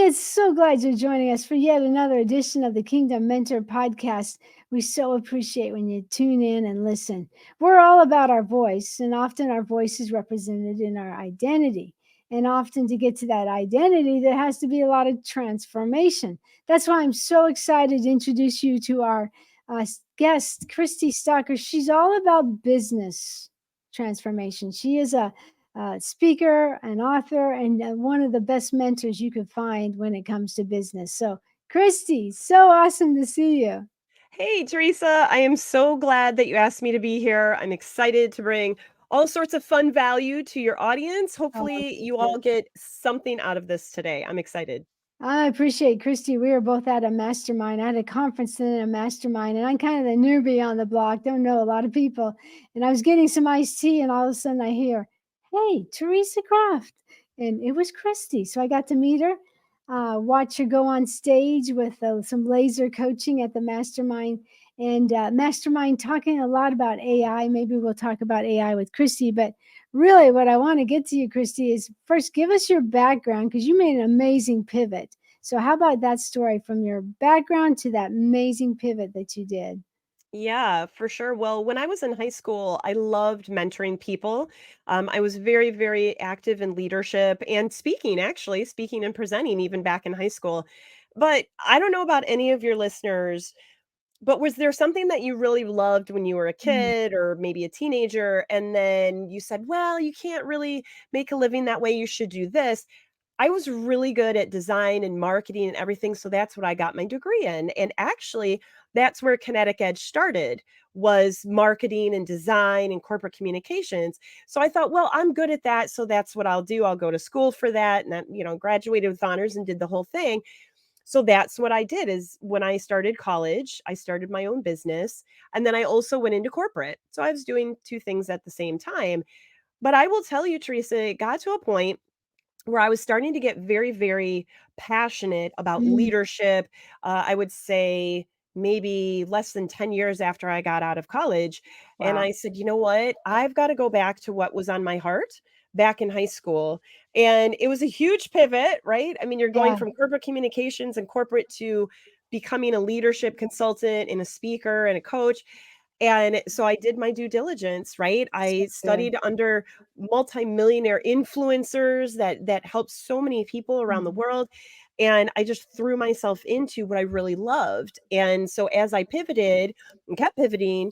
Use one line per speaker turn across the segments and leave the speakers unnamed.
It's so glad you're joining us for yet another edition of the Kingdom Mentor Podcast. We so appreciate when you tune in and listen. We're all about our voice, and often our voice is represented in our identity. And often to get to that identity, there has to be a lot of transformation. That's why I'm so excited to introduce you to our guest, Kristi Stocker. She's all about business transformation. She is a speaker, an author, and one of the best mentors you could find when it comes to business. So, Kristi, so awesome to see you.
Hey, Theresa, I am so glad that you asked me to be here. I'm excited to bring all sorts of fun value to your audience.
Oh,
Hopefully, you all get something out of this today. I'm excited.
I appreciate Kristi. We were both at a mastermind. I had a conference and then a mastermind, and I'm kind of the newbie on the block. Don't know a lot of people. And I was getting some iced tea, and all of a sudden I hear, "Hey, Theresa Croft," and it was Kristi. So I got to meet her, watch her go on stage with some laser coaching at the mastermind, and mastermind talking a lot about AI. Maybe we'll talk about AI with Kristi, but really what I want to get to you, Kristi, is first give us your background because you made an amazing pivot. So how about that story from your background to that amazing pivot that you did?
Yeah, for sure. Well, when I was in high school, I loved mentoring people. I was very, very active in leadership and speaking, actually, speaking and presenting even back in high school. But I don't know about any of your listeners. But was there something that you really loved when you were a
Mm.
kid or maybe a teenager, and then you said, "Well, you can't really make a living that way, you should do this." I was really good at design and marketing and everything, so that's what I got my degree in, and actually, that's where Kinetic Edge started, was marketing and design and corporate communications. So I thought, "Well, I'm good at that, so that's what I'll do. I'll go to school for that," and graduated with honors and did the whole thing. So that's what I did is when I started college, I started my own business and then I also went into corporate. So I was doing two things at the same time. But I will tell you, Teresa, it got to a point where I was starting to get very, very passionate about
Mm.
leadership. I would say maybe less than 10 years after I got out of college. And
Wow.
I said, you know what? I've got to go back to what was on my heart back in high school. And it was a huge pivot, right? I mean, you're going
Yeah.
from corporate communications and corporate to becoming a leadership consultant and a speaker and a coach. And so I did my due diligence, right?
So
I
good.
studied under multimillionaire influencers that help so many people around the
Mm.
world, and I just threw myself into what I really loved. And so as I pivoted and kept pivoting,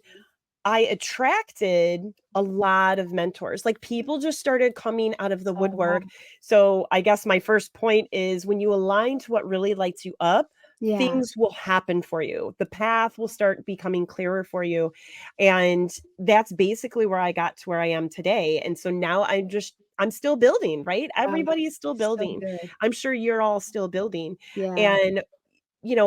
I attracted a lot of mentors. Like people just started coming out of the
Oh, wow.
woodwork. So I guess my first point is when you align to what really lights you up,
Yeah.
things will happen for you. The path will start becoming clearer for you. And that's basically where I got to where I am today. And so now I'm still building, right?
Wow.
Everybody is still
So
building.
good.
I'm sure you're all still building.
Yeah.
And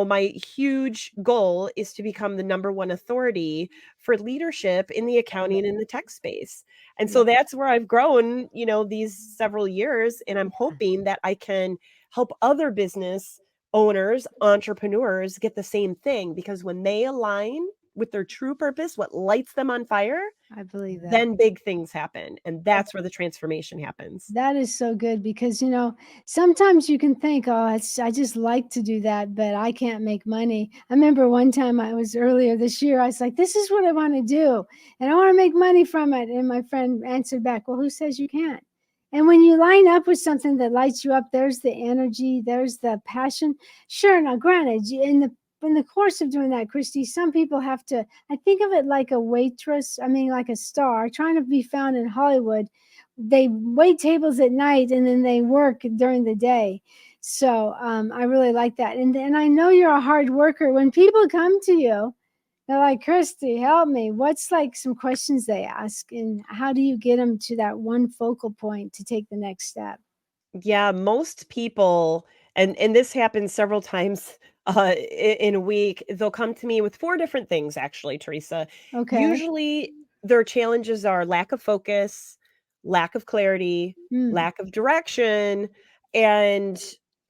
my huge goal is to become the number one authority for leadership in the
Love it.
accounting and the tech space. And
Yeah.
so that's where I've grown, these several years. And I'm hoping that I can help other business owners, entrepreneurs get the same thing because when they align with their true purpose, what lights them on fire,
I believe that.
then big things happen. And that's where the transformation happens.
That is so good because, sometimes you can think, oh, I just like to do that, but I can't make money. I remember one time I was earlier this year, I was like, this is what I want to do and I want to make money from it. And my friend answered back, well, who says you can't? And when you line up with something that lights you up, there's the energy, there's the passion. Sure. Now, granted, in the course of doing that, Kristi, some people have to, I think of it like a waitress, I mean, like a star trying to be found in Hollywood. They wait tables at night and then they work during the day. So I really like that. And I know you're a hard worker. When people come to you, they're like, Kristi, help me. What's like some questions they ask? And how do you get them to that one focal point to take the next step?
Yeah, most people, and this happens several times in a week, they'll come to me with four different things, actually, Teresa.
Okay.
Usually, their challenges are lack of focus, lack of clarity,
Mm.
lack of direction, and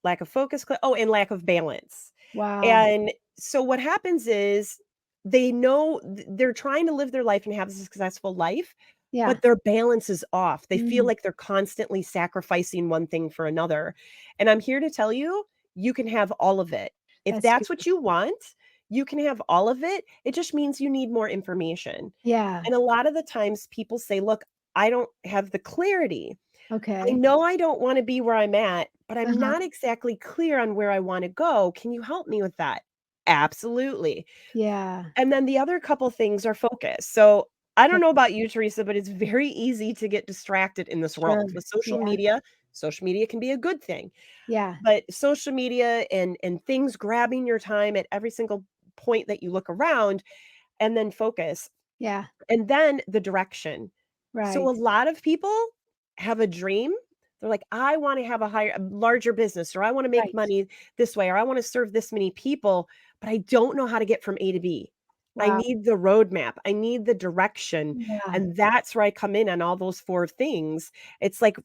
lack of focus. And lack of balance.
Wow.
And so, what happens is they know they're trying to live their life and have a successful life,
Yeah.
but their balance is off. They feel
Mm.
like they're constantly sacrificing one thing for another. And I'm here to tell you, you can have all of it. If
That's good.
that's what you want, you can have all of it. It just means you need more information.
Yeah.
And a lot of the times people say, "Look, I don't have the clarity. I
Okay.
know I don't wanna be where I'm at, but I'm
Uh-huh.
not exactly clear on where I wanna go. Can you help me with that?" Absolutely.
Yeah.
And then the other couple things are focus. So, I don't know
Okay.
about you, Theresa, but it's very easy to get distracted in this
Sure.
world. With
Yeah.
social media can be a good thing,
Yeah.
but social media and things grabbing your time at every single point that you look around, and then focus.
Yeah.
And then the direction. So a
Right.
lot of people have a dream. They're like, "I wanna have a larger business, or I wanna make
Right.
money this way, or I wanna serve this many people, but I don't know how to get from A to B. I
Wow.
need the roadmap. I need the direction."
Yeah.
And that's where I come in on all those 4 things. It's like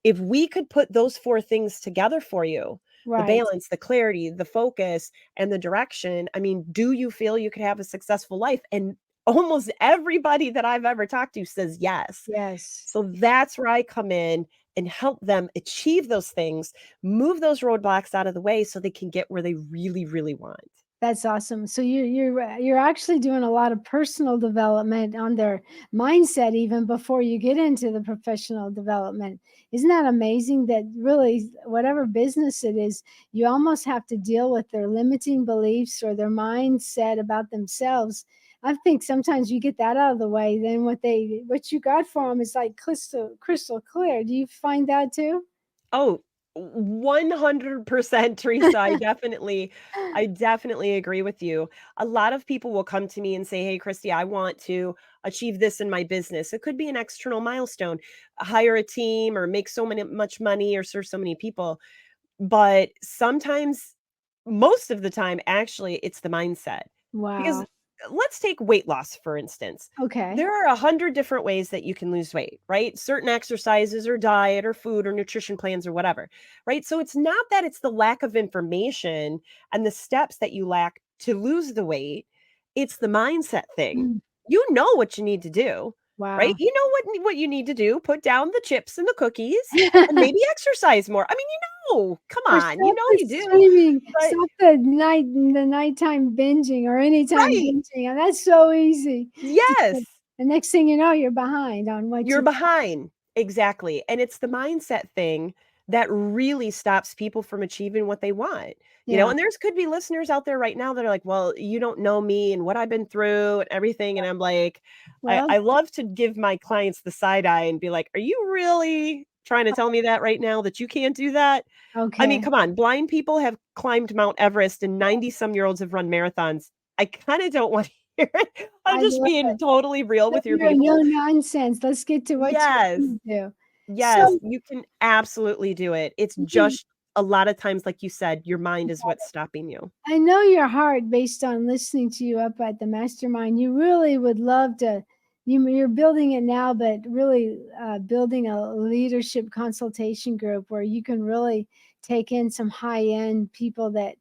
if we could put those 4 things together for you, the
Right.
balance, the clarity, the focus, and the direction, I mean, do you feel you could have a successful life? And almost everybody that I've ever talked to says yes.
Yes.
So that's where I come in and help them achieve those things, move those roadblocks out of the way so they can get where they really, really want.
That's awesome. So you're actually doing a lot of personal development on their mindset even before you get into the professional development. Isn't that amazing that really whatever business it is, you almost have to deal with their limiting beliefs or their mindset about themselves. I think sometimes you get that out of the way, then what you got for them is like crystal clear. Do you find that too?
Oh, 100% Teresa, I definitely agree with you. A lot of people will come to me and say, "Hey, Kristi, I want to achieve this in my business." It could be an external milestone, hire a team or make much money or serve so many people. But sometimes, most of the time, actually, it's the mindset. Because
Wow.
let's take weight loss, for instance.
Okay.
There are 100 different ways that you can lose weight, right? Certain exercises or diet or food or nutrition plans or whatever, right? So it's not that it's the lack of information and the steps that you lack to lose the weight, it's the mindset thing.
Mm,
You know what you need to do, right?
wow.
You know what you need to do, put down the chips and the cookies and maybe exercise more. I mean, come
Or
on, you
stop
know
the
you do.
streaming,
But
stop the nighttime binging or anytime
right.
binging, and that's so easy. Just
Yes.
the next thing you know, you're behind on what
You're
you
behind. Exactly, and it's the mindset thing that really stops people from achieving what they want,
yeah,
and there's could be listeners out there right now that are like, "Well, you don't know me and what I've been through and everything," and I'm like, I
well,
I love to give my clients the side eye and be like, "Are you really trying to tell me that right now that you can't do that?" I mean,
okay.
come on, blind people have climbed Mount Everest and 90-some-year-olds have run marathons. I kinda don't wanna hear it. I'm
I
just
love
being
it.
totally real
No
with your
no
people.
nonsense, let's get to what you
Yes.
wanna do.
Yes,
So
you can absolutely do it. It's
you
just a lot of times, like you said, your mind is what's stopping you.
I know your heart based on listening to you up at the mastermind. You really would love to. You're building it now, but really building a leadership consultation group where you can really take in some high end people that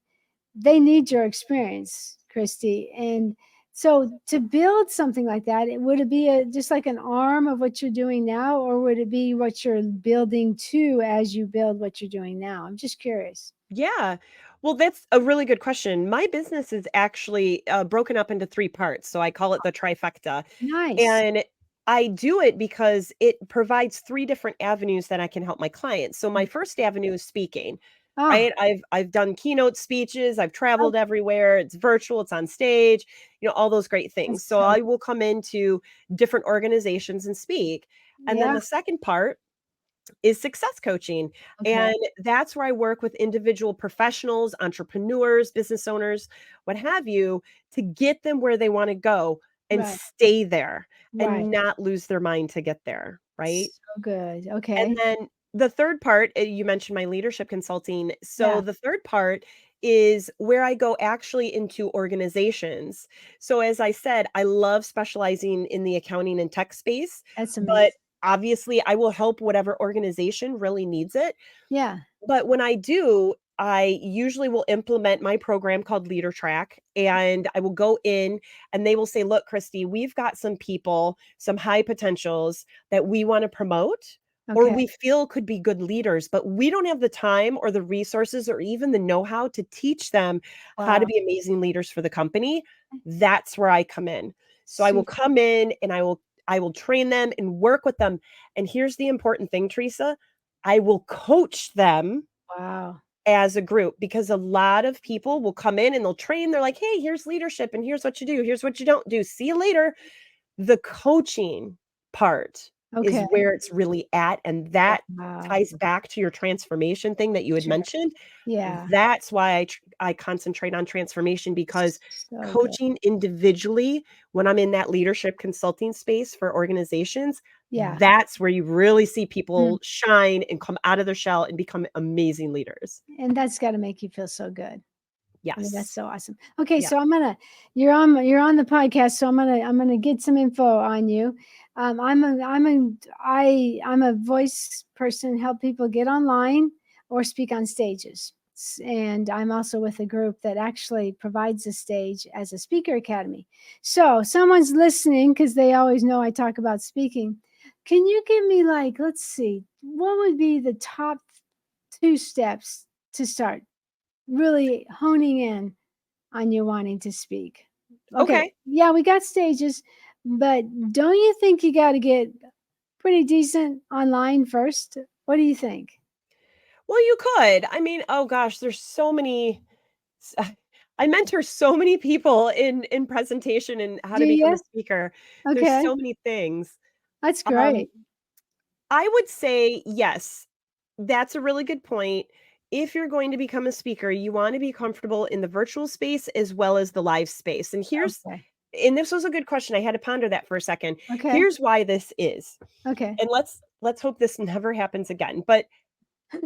they need your experience, Kristi. And so to build something like that, would it be just like an arm of what you're doing now, or would it be what you're building to as you build what you're doing now? I'm just curious.
Yeah. Well, that's a really good question. My business is actually, broken up into 3 parts, so I call it the trifecta,
Nice.
and I do it because it provides 3 different avenues that I can help my clients. So my first avenue is speaking,
Ah,
right? I've done keynote speeches, I've
oh,
traveled everywhere, it's virtual, it's on stage, all those great things.
that's
So
so
I will come into different organizations and speak. And then
yeah,
the second part is success coaching.
okay,
And that's where I work with individual professionals, entrepreneurs, business owners, what have you, to get them where they want to go and
right,
stay there
right.
and not lose their mind to get there. Right.
So good.
And
Okay.
then the third part, you mentioned my leadership consulting. So
Yeah,
the third part is where I go actually into organizations. So as I said, I love specializing in the accounting and tech space,
that's
but
amazing.
obviously I will help whatever organization really needs it.
Yeah,
But when I do, I usually will implement my program called Leader Track, and I will go in and they will say, "Look, Kristi, we've got some people, some high potentials that we want to promote. or
Okay.
we feel could be good leaders, but we don't have the time or the resources or even the know-how to teach them how to
Wow.
be amazing leaders for the company. That's where I come in. So I will
Super.
come in and I will train them and work with them. And here's the important thing, Teresa, I will coach them
Wow.
as a group, because a lot of people will come in and they'll train. They're like, "Hey, here's leadership and here's what you do. Here's what you don't do. See you later." The coaching part is
Okay.
where it's really at, and that
Wow.
ties back to your transformation thing that you had
Sure.
mentioned.
Yeah.
That's why I concentrate on transformation, because
So good.
coaching individually, when I'm in that leadership consulting space for organizations,
Yeah.
that's where you really see
Mm.
people shine and come out of their shell and become amazing leaders.
And that's got to make you feel so good. I mean, that's
Yes.
so awesome. Okay,
Yeah.
so you're on the podcast, so I'm gonna get some info on you. I'm a voice person, help people get online or speak on stages. And I'm also with a group that actually provides a stage as a speaker academy. So someone's listening because they always know I talk about speaking. Can you give me, like, let's see, what would be the top 2 steps to start really honing in on you wanting to speak? Okay,
Okay.
yeah, we got stages, but don't you think you got to get pretty decent online first? What do you think?
Well, you could. I mean, oh gosh, there's so many s I mentor so many people in presentation and how
Do
to become a
you?
speaker. There's
Okay,
so many things.
that's
Um,
great.
I would say yes, that's a really good point. If you're going to become a speaker, you wanna be comfortable in the virtual space as well as the live space,
Okay,
and this was a good question, I had to ponder that for a second.
okay,
Here's why this is,
okay.
and let's hope this never happens again, but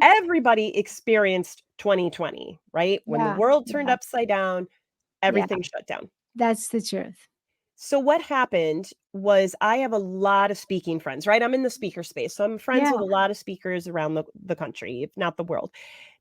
everybody experienced 2020, right? When the
Yeah,
world turned
yeah,
upside down,
yeah.
everything shut down.
That's the truth.
So what happened was I have a lot of speaking friends, right? I'm in the speaker space. So I'm friends
Yeah,
with a lot of speakers around the country, if not the world.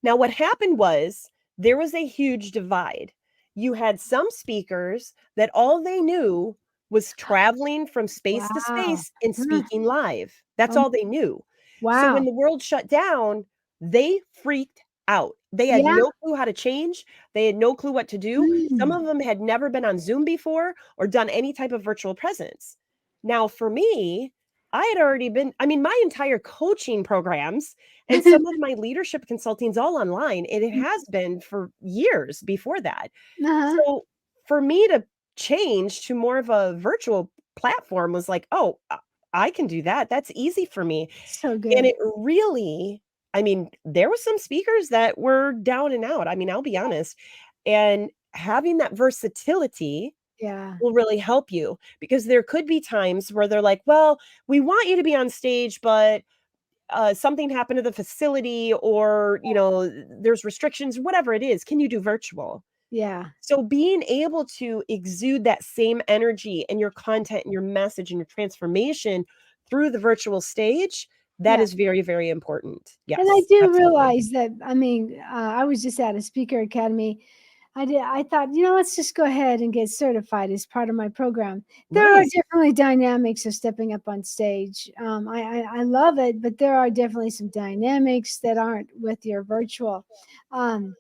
Now, what happened was there was a huge divide. You had some speakers that all they knew was traveling from space to
wow.
space and
Huh.
speaking live. That's
Oh,
all they knew. So when
wow.
the world shut down, they freaked out. They had
Yeah.
no clue how to change. They had no clue what to do. Some
Mm.
of them had never been on Zoom before or done any type of virtual presence. Now, for me, I had already been, I mean, my entire coaching programs and some of my leadership consulting's all online, and it has been for years before that.
Uh-huh.
So for me to change to more of a virtual platform was like, oh, I can do that. That's easy for me.
So
And
good.
it really, I mean, there was some speakers that were down and out. I mean, I'll be honest. And having that versatility
Yeah.
will really help you, because there could be times where they're like, well, we want you to be on stage, but something happened to the facility, or, there's restrictions, whatever it is. Can you do virtual?
Yeah.
So being able to exude that same energy and your content and your message and your transformation through the virtual stage, that
Yeah.
is very, very important.
And I
Yes,
do
absolutely.
realize that, I mean, I was just at a speaker academy. I thought, let's just go ahead and get certified as part of my program. There are
Nice.
definitely dynamics of stepping up on stage. I love it, but there are definitely some dynamics that aren't with your virtual. Um,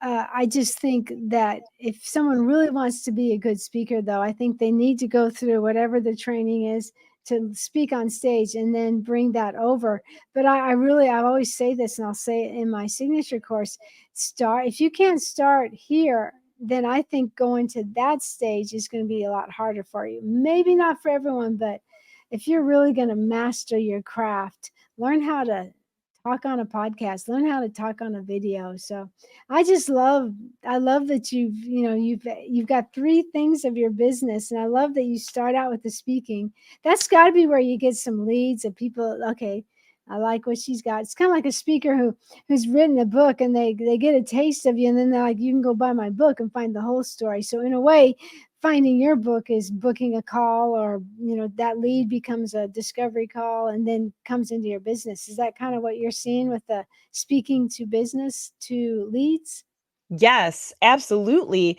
I just think that if someone really wants to be a good speaker, though, I think they need to go through whatever the training is to speak on stage and then bring that over. But I always say this, and I'll say it in my signature course: start, if you can't start here, then I think going to that stage is going to be a lot harder for you. Maybe not for everyone, but if you're really going to master your craft, learn how to talk on a podcast, learn how to talk on a video. So I love that you've got 3 things of your business, and I love that you start out with the speaking. That's got to be where you get some leads of people. Okay, I like what she's got. It's kind of like a speaker who's written a book, and they get a taste of you, and then they're like, you can go buy my book and find the whole story. So in a way, finding your book is booking a call, or that lead becomes a discovery call and then comes into your business. Is that kind of what you're seeing with the speaking to business to leads?
Yes, absolutely.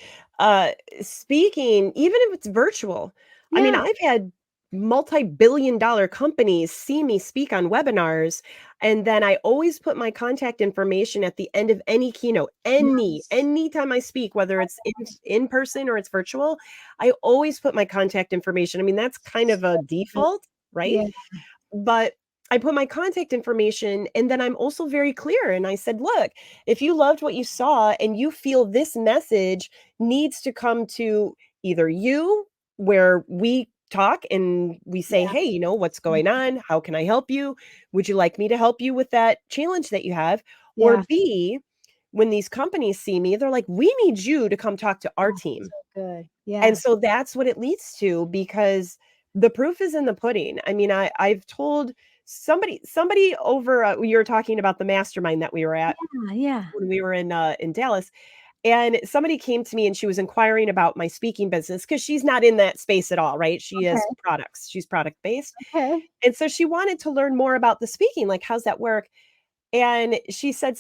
Speaking, even if it's virtual. I mean,
Yeah.
I've had multi-billion dollar companies see me speak on webinars, and then I always put my contact information at the end of any keynote.
Nice.
Anytime I speak, whether it's in person or it's virtual, I always put my contact information. I mean, that's kind of a
So good.
default, right?
Yeah.
But I put my contact information, and then I'm also very clear, and I said, "Look, if you loved what you saw and you feel this message needs to come to either you, where we talk and we say,
Yeah.
'Hey, what's
Mhm.
going on? How can I help you? Would you like me to help you with that challenge that you have?' Or
Yeah.
B, when these companies see me, they're like, 'We need you to come talk to our
Oh,
team.'"
so good.
And
Yes.
so that's what it leads to, because the proof is in the pudding. I mean, I've told somebody over, you were talking about the mastermind that we were at
Yeah, yeah.
when we were in Dallas, and somebody came to me and she was inquiring about my speaking business because she's not in that space at all, right? She has
Okay.
products. She's product based.
Okay.
And so she wanted to learn more about the speaking, like, how's that work? And she said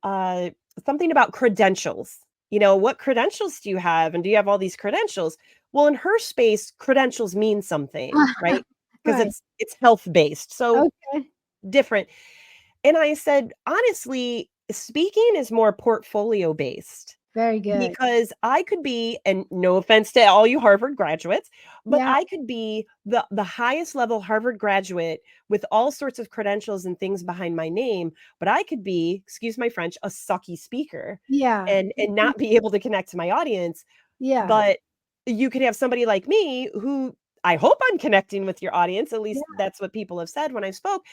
uh, something about credentials. What credentials do you have? And do you have all these credentials? Well, in her space, credentials mean something, right? Because
Right.
it's health based. So
Okay.
different. And I said, honestly, speaking is more portfolio based,
Very good.
because I could be, and no offense to all you Harvard graduates, but
Yeah.
I could be the highest level Harvard graduate with all sorts of credentials and things behind my name, but I could be, excuse my French, a sucky speaker
Yeah.
and not be able to connect to my audience.
Yeah.
But you could have somebody like me who, I hope I'm connecting with your audience, at
Yeah.
least that's what people have said when I spoke,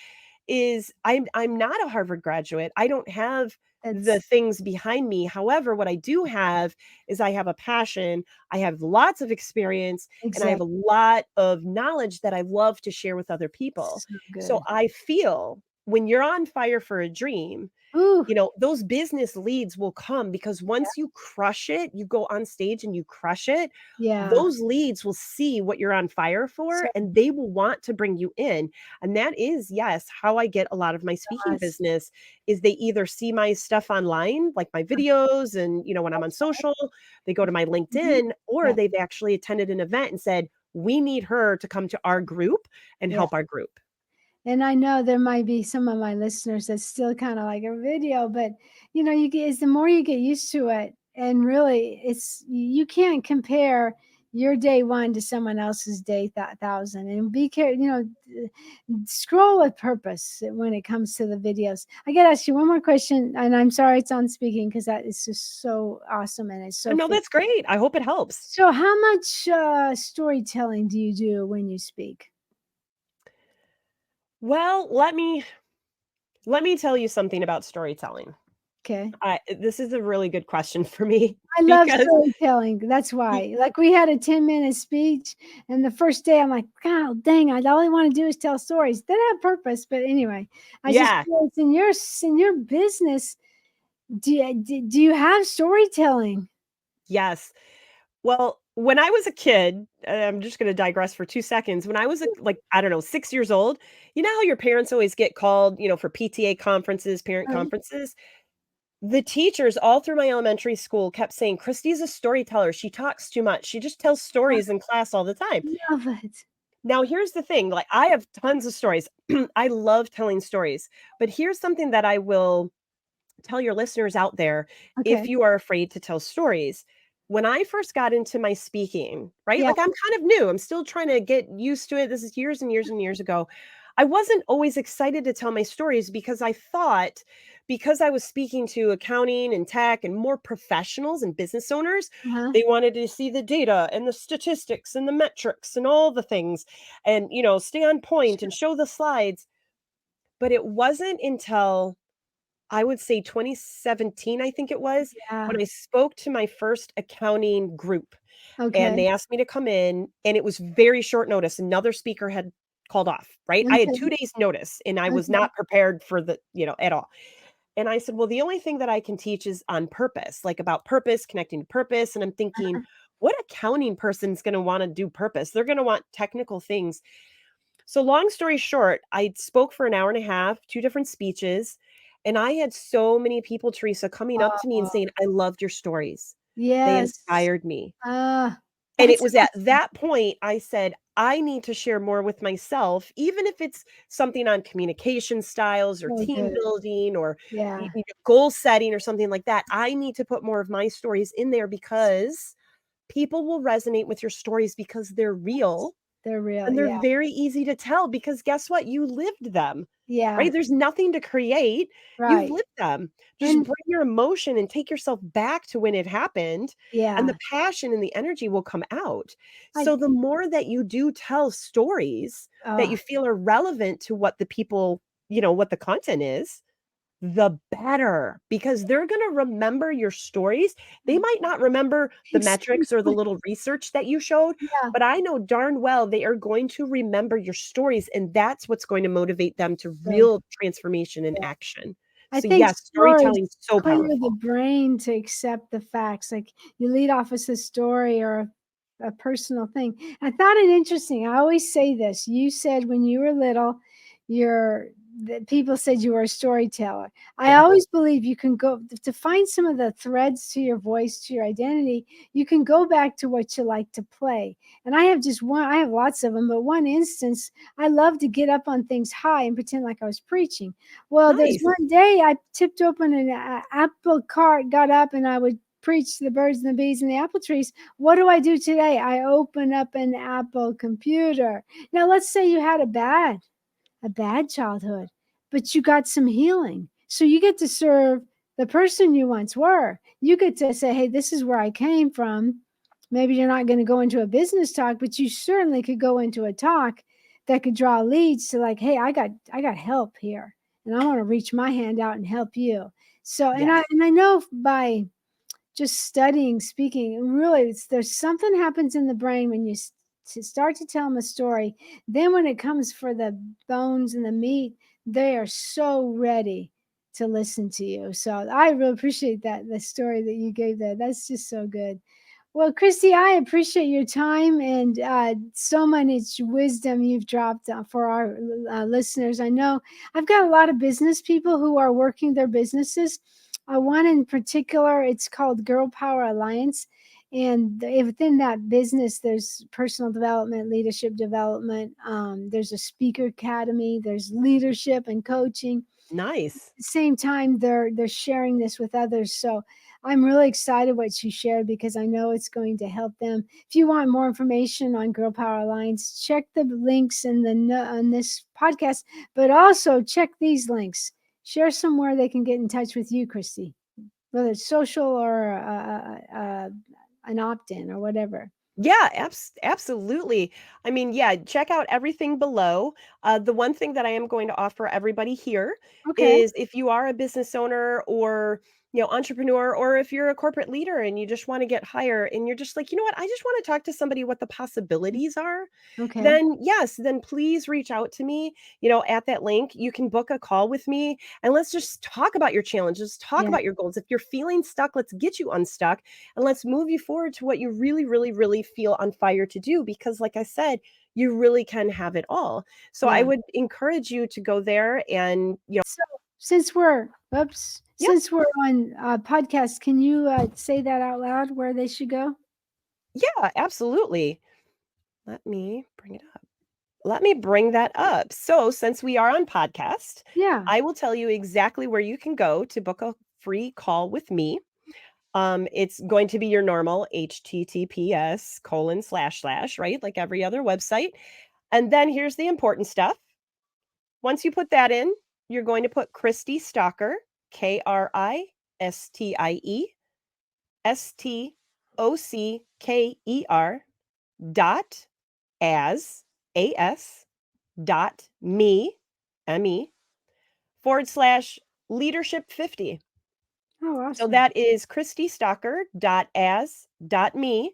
is I'm not a Harvard graduate. I don't have the
It's
things behind me. However, what I do have is I have a passion, I have lots of experience, and I have a
exactly
lot of knowledge that I love to share with other people.
so
So
good.
I feel when you're on fire for a dream,
Ooh,
those business leads will come, because once you crush it, you go on stage and you crush it,
yeah.
those leads will see what you're on fire
So
for and they will want to bring you in. And that is, yes, how I get a lot of my speaking
does.
business is they either see my stuff online, like my videos and, when I'm on
That's
social, they go to my
right. Mhm.
LinkedIn, or
Yeah.
they've actually attended an event and said, "We need her to come to our group and
Yeah.
help our group."
And I know there might be some of my listeners that's still kinda like a video, but, you get it's the more you get used to it, and really, you can't compare your day 1 to someone else's day 1,000, and be care scroll with purpose when it comes to the videos. I gotta ask you one more question, and I'm sorry it's on speaking because that is just so awesome, and it's so
No,
fit.
that's great. I hope it helps.
So how much, storytelling do you do when you speak?
Well, let me tell you something about storytelling.
Okay.
This is a really good question for me
I love
because
storytelling, that's
y-
why. Like, we had a 10-minute speech, and the first day, I'm like, "God dang, I all I wanna do is tell stories." They have purpose, but anyway, I just
yeah,
curious, in your business, do you have storytelling?
yes. Well, when I was a kid, I'm just going to digress for 2 seconds. When I was like, I don't know, 6 years old, you know how your parents always get called, for PTA conferences, parent
Oh,
conferences? The teachers all through my elementary school kept saying, "Christy's a storyteller. She talks too much. She just tells
I
stories in class all the time."
love it.
Now, here's the thing, like, I have tons of stories. I love telling stories, but here's something that I will tell your listeners out there if
Okay.
you are afraid to tell stories. When I first got into my speaking, right?
Yeah,
Like, I'm kind of new. I'm still trying to get used to it. This is years and years and years ago. I wasn't always excited to tell my stories because I thought, because I was speaking to accounting and tech and more professionals and business owners,
uh-huh.
they wanted to see the data and the statistics and the metrics and all the things and, stay on point
Sure.
and show the slides. But it wasn't until I would say 2017, I think it was,
Yeah.
when I spoke to my first accounting group, and
Okay.
they asked me to come in, and it was very short notice. Another speaker had called off, right? I had
Okay.
2 days notice, and I was
Okay.
not prepared for at all. And I said, "Well, the only thing that I can teach is on purpose, like about purpose, connecting to purpose." And I'm thinking,
Uh-huh.
what accounting person's gonna wanna do purpose? They're gonna want technical things. So long story short, I spoke for an hour and a half, 2 different speeches, and I had so many people, Theresa, coming up to me and
Oh,
saying, "I loved your stories. They
yes.
inspired me."
Ah,
And it
That's
was at
awesome.
that point I said, "I need to share more with myself, even if it's something on communication styles or
So
team
good.
building or
Yeah.
goal setting or something like that. I need to put more of my stories in there because people will resonate with your stories because they're real
They're real.
and
Yeah.
they're very easy to tell because guess what? You lived them,
Yeah.
right? There's nothing to create. You've
Right.
lived them. Just
And
bring your emotion and take yourself back to when it happened, and the
yeah,
passion and the energy will come out.
I
So the more that you do tell stories that you
oh,
feel are relevant to what the people, what the content is, the better, because they're gonna remember your stories. They might not remember the metrics or the
exactly.
little research that you showed,
Yeah.
but I know darn well they are going to remember your stories, and that's what's going to motivate them to
So
real transformation and
yeah.
action.
I
So,
think
yes,
stories
storytelling is so
clear the
powerful.
brain to accept the facts. Like you lead off with a story or a personal thing. I thought it interesting. I always say this. You said when you were little, you're that people said you were a storyteller. I
Yeah.
always believe you can go to find some of the threads to your voice, to your identity. You can go back to what you like to play. And I have just one, I have lots of them, but one instance, I love to get up on things high and pretend like I was preaching. Well, there's
Nice.
one day I tipped open an apple cart, got up, and I would preach to the birds and the bees and the apple trees. What do I do today? I open up an Apple computer. Now, let's say you had a bad childhood, but you got some healing. So you get to serve the person you once were. You get to say, hey, this is where I came from. Maybe you're not going to go into a business talk, but you certainly could go into a talk that could draw leads to like, hey, I got help here. And I want to reach my hand out and help you. So
Yes.
and I know by just studying speaking really there's something happens in the brain when you to start to tell them a story, then when it comes for the bones and the meat, they are so ready to listen to you. So I really appreciate that the story that you gave there. That's just so good. Well, Kristi, I appreciate your time and so much wisdom you've dropped for our listeners. I know I've got a lot of business people who are working their businesses. One in particular, it's called Girl Power Alliance. And within that business, there's personal development, leadership development. There's a speaker academy. There's leadership and coaching
Nice.
the same time they're sharing this with others. So I'm really excited what you shared because I know it's going to help them. If you want more information on Girl Power Alliance, check the links in the on this podcast, but also check these links. Share somewhere they can get in touch with you, Kristi, whether it's social or an opt-in or whatever.
Yeah, absolutely. I mean, yeah, check out everything below. The one thing that I am going to offer everybody here
Okay.
is if you are a business owner or entrepreneur, or if you're a corporate leader and you just want to get higher and you're just like, you know what, I just want to talk to somebody what the possibilities are,
Okay.
then yes, then please reach out to me, at that link. You can book a call with me and let's just talk about your challenges, talk
Yeah.
about your goals. If you're feeling stuck, let's get you unstuck and let's move you forward to what you really, really, really feel on fire to do. Because, like I said, you really can have it all. So, I
Yeah.
would encourage you to go there and,
So since we're oops,
yep,
since we're on podcast, can you say that out loud where they should go?
yeah, absolutely. Let me bring it up. Let me bring that up. So, since we are on podcast,
Yeah.
I will tell you exactly where you can go to book a free call with me. It's going to be your normal https:// right? Like every other website. And then here's the important stuff. Once you put that in, you're going to put Kristi Stocker, KristiStocker dot as dot me / leadership 50.
Oh,
So
awesome.
that is krististocker.as.me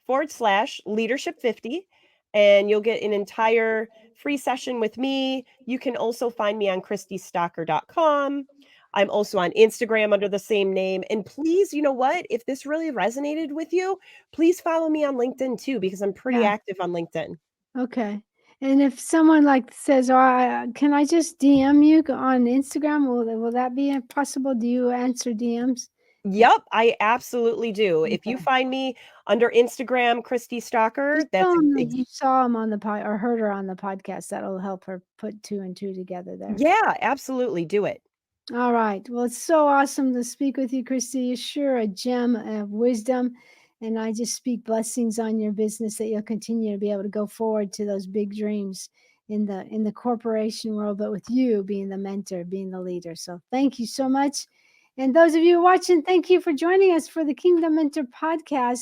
/ leadership 50. And you'll get an entire free session with me. You can also find me on krististocker.com. I'm also on Instagram under the same name. And please, you know what? If this really resonated with you, please follow me on LinkedIn too, because I'm pretty
Yeah.
active on LinkedIn.
Okay. And if someone like says, "Oh, can I just DM you on Instagram?" Will that be possible? Do you answer DMs?
Yep, I absolutely do. If you
Okay.
find me under Instagram, Kristi Stocker,
Just
that's
tell
ex
them that
ex
you saw him on the pod or heard her on the podcast. That'll help her put 2 and 2 together there.
yeah, absolutely, do it.
All right. Well, it's so awesome to speak with you, Christy. You're sure a gem of wisdom. And I just speak blessings on your business that you'll continue to be able to go forward to those big dreams in the corporation world, but with you being the mentor, being the leader. So thank you so much. And those of you watching, thank you for joining us for the Kingdom Mentor podcast.